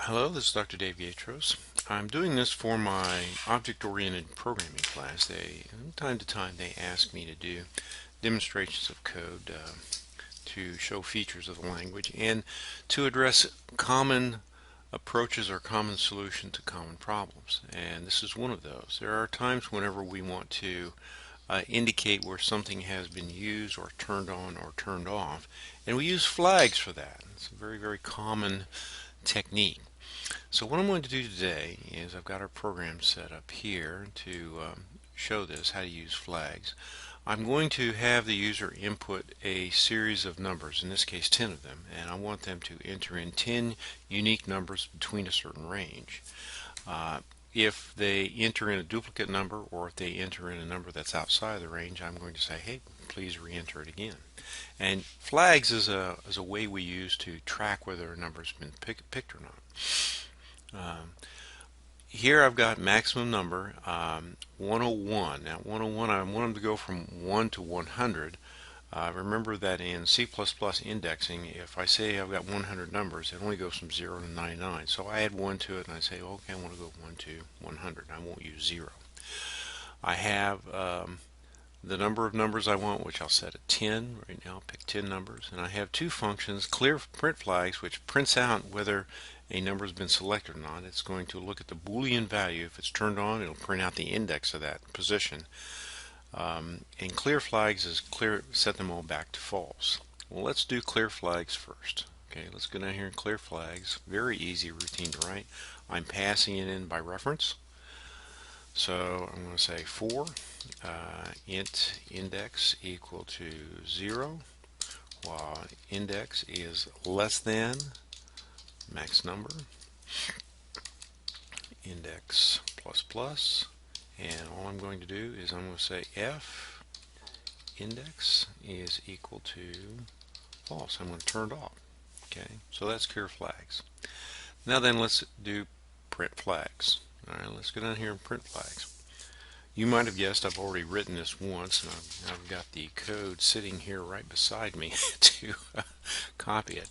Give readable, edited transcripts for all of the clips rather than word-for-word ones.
Hello, this is Dr. Dave Yatros. I'm doing this for my object-oriented programming class. From time to time, they ask me to do demonstrations of code to show features of the language and to address common approaches or common solution to common problems. And this is one of those. There are times whenever we want to indicate where something has been used or turned on or turned off, and we use flags for that. It's a very, very common technique. So what I'm going to do today is I've got our program set up here to show this, how to use flags. I'm going to have the user input a series of numbers, in this case 10 of them, and I want them to enter in 10 unique numbers between a certain range. If they enter in a duplicate number or if they enter in a number that's outside the range, I'm going to say, hey, please re-enter it again. And flags is a way we use to track whether a number's been picked or not. Here I've got maximum number 101. Now 101, I want them to go from 1 to 100. Remember that in C++ indexing, if I say I've got 100 numbers, it only goes from 0 to 99. So I add 1 to it and I say, okay, I want to go 1 to 100. I won't use 0. I have the number of numbers I want, which I'll set at 10. Right now I'll pick 10 numbers. And I have two functions, clear print flags, which prints out whether a number has been selected or not. It's going to look at the boolean value. If it's turned on, it'll print out the index of that position. And clear flags is set them all back to false. Well, let's do clear flags first. Okay, let's go down here and clear flags. Very easy routine to write. I'm passing it in by reference. So I'm going to say for int index equal to 0, while index is less than max number, index plus plus, and all I'm going to do is I'm going to say f index is equal to false. I'm going to turn it off. Okay, so that's clear flags. Now then, let's do print flags. All right, let's go down here and print flags. You might have guessed I've already written this once, and I've got the code sitting here right beside me to copy it.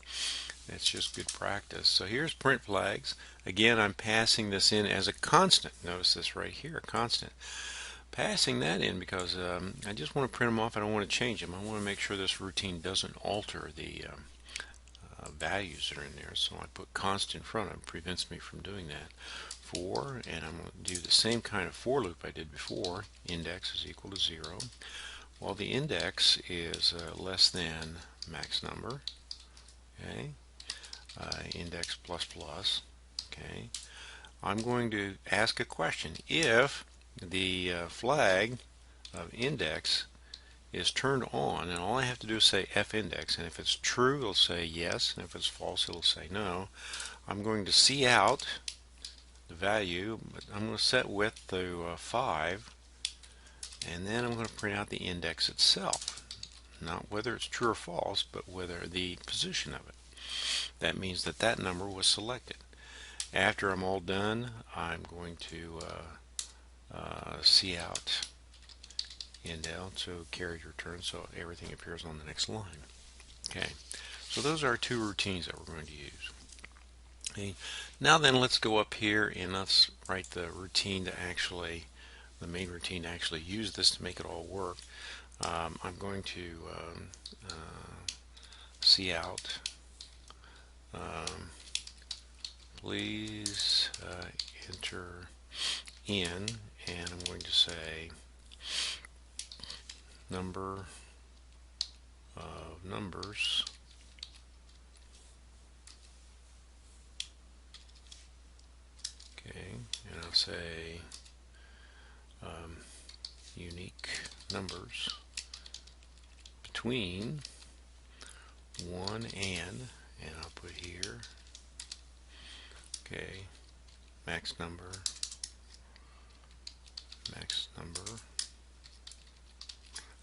It's just good practice. So here's print flags. Again, I'm passing this in as a constant. Notice this right here, constant. Passing that in because I just want to print them off. I don't want to change them. I want to make sure this routine doesn't alter the values that are in there. So I put constant in front of it. Prevents me from doing that. For, and I'm going to do the same kind of for loop I did before. Index is equal to 0. While the index is less than max number. Okay. Index plus plus. Okay, I'm going to ask a question. If the flag of index is turned on, and all I have to do is say f index, and if it's true it'll say yes, and if it's false it'll say no, I'm going to see out the value, but I'm going to set width to 5, and then I'm going to print out the index itself, not whether it's true or false, but whether the position of it. That means that that number was selected. After I'm all done, I'm going to see out indel to carriage return, so everything appears on the next line. Okay, so those are two routines that we're going to use. Okay. Now then, let's go up here and let's write the routine to actually, the main routine to actually use this to make it all work. I'm going to see out. Please enter in, and I'm going to say number of numbers okay, and I'll say unique numbers between 1 and I'll put here okay, max number,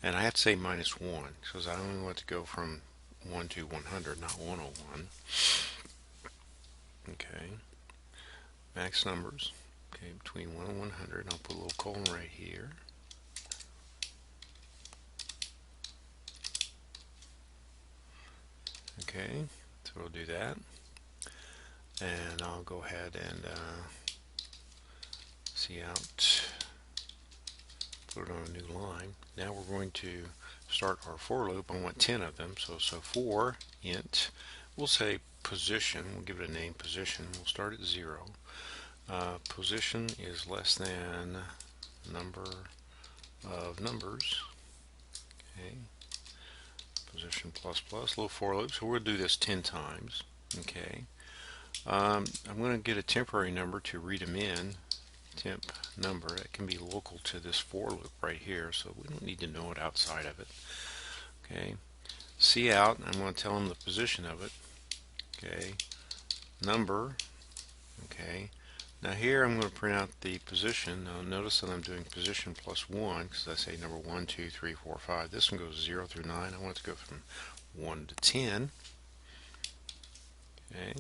and I have to say -1 because I only want to go from 1 to 100, not 101. Okay, max numbers, okay, between 1 and 100, and I'll put a little colon right here. Okay, so we'll do that. and I'll go ahead and see out, put it on a new line. Now we're going to start our for loop. I want 10 of them, so for int, we'll say position, we'll give it a name, position, we'll start at 0. Position is less than number of numbers. Okay, position plus plus, little for loop, so we'll do this 10 times. Okay, I'm going to get a temporary number to read them in. Temp number, that can be local to this for loop right here, so we don't need to know it outside of it. Okay, see out, I'm going to tell them the position of it. Okay, number. Okay, now here I'm going to print out the position. Now notice that I'm doing position plus 1 because I say number 1, 2, 3, 4, 5. This one goes 0 through 9. I want it to go from 1 to 10. Okay,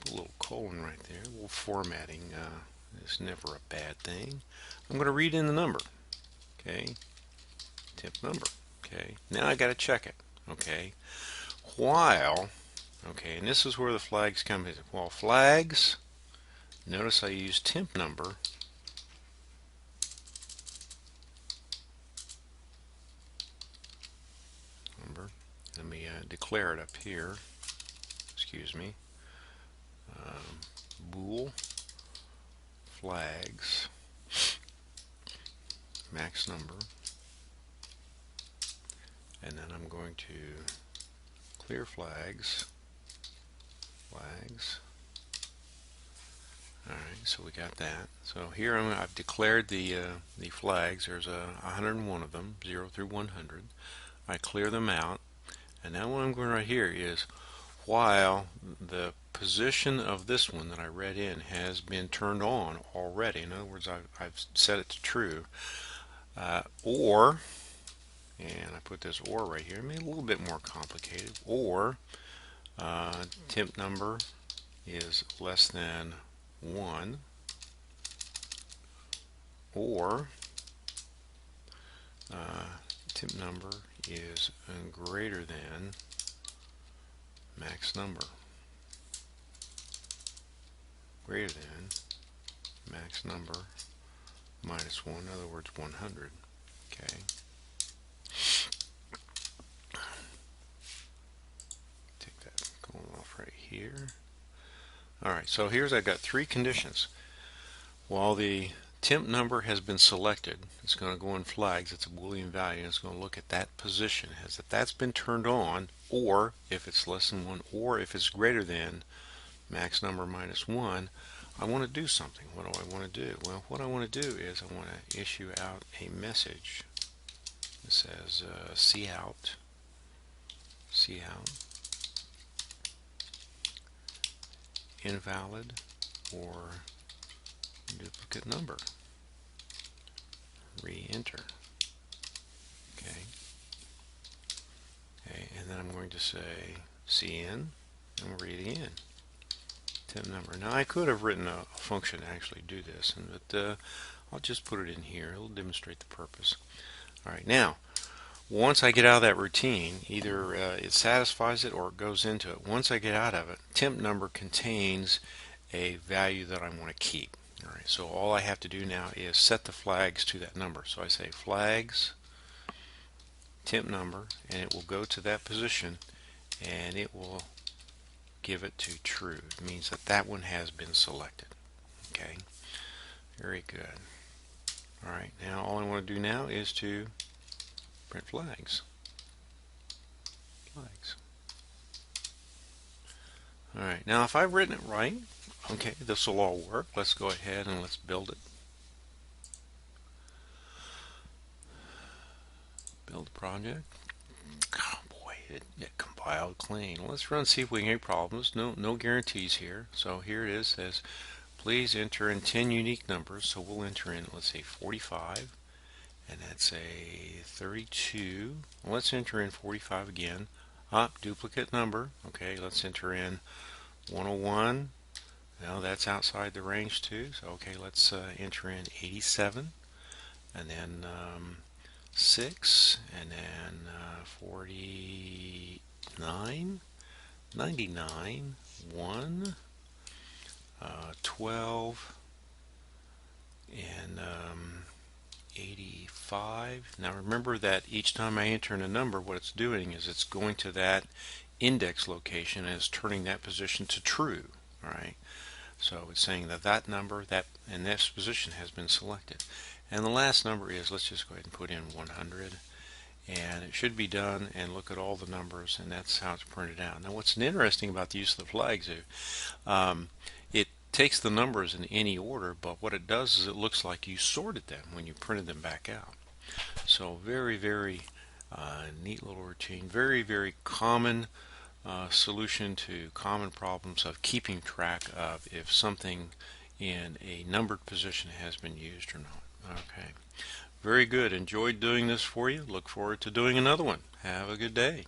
put a little colon right there. A little formatting is never a bad thing. I'm going to read in the number. Okay, temp number. Okay, now I got to check it. Okay, while, okay, and this is where the flags come in. While flags, notice I use temp number. Let me declare it up here. Excuse me. Bool flags max number, and then I'm going to clear flags. Alright, so we got that. So here I've declared the flags. There's 101 of them, 0 through 100. I clear them out, and now what I'm going right here is while the position of this one that I read in has been turned on already. In other words, I've set it to true. Or, and I put this or right here, made it a little bit more complicated, or temp number is less than 1, or temp number is greater than max number. Greater than max number minus 1, in other words 100. Okay. Take that colon off right here. Alright, so here's I've got 3 conditions. While the temp number has been selected, it's going to go in flags, it's a boolean value, and it's going to look at that position, as if that's been turned on, or if it's less than 1, or if it's greater than max number minus 1, I want to do something. What do I want to do? Well, what I want to do is I want to issue out a message that says see out, invalid or duplicate number. Re-enter. Okay. Okay, and then I'm going to say cin and read in. Temp number. Now I could have written a function to actually do this, but I'll just put it in here. It'll demonstrate the purpose. Alright, now once I get out of that routine, either it satisfies it or it goes into it. Once I get out of it, temp number contains a value that I want to keep. Alright, so all I have to do now is set the flags to that number. So I say flags temp number, and it will go to that position, and it will give it to true. It means that that one has been selected. Okay, very good. Alright, now all I want to do now is to print flags. Alright, now if I've written it right, okay, this will all work. Let's go ahead and let's build it. Build the project. Oh boy, it compiled clean. Let's run, see if we can get problems. No guarantees here. So here it is, says please enter in 10 unique numbers. So we'll enter in, let's say 45, and that's a 32. Well, let's enter in 45 again. Duplicate number. Okay, let's enter in 101. Now that's outside the range too. So okay, let's enter in 87, and then 6, and then 49, 99, 1, 12 and 85. Now remember that each time I enter in a number, what it's doing is it's going to that index location and it's turning that position to true. All right. So it's saying that that number that and this position has been selected. And the last number is, let's just go ahead and put in 100, and it should be done, and look at all the numbers, and that's how it's printed out. Now what's interesting about the use of the flags is it takes the numbers in any order, but what it does is it looks like you sorted them when you printed them back out. So very neat little routine, very common solution to common problems of keeping track of if something in a numbered position has been used or not. Okay, very good. Enjoyed doing this for you. Look forward to doing another one. Have a good day.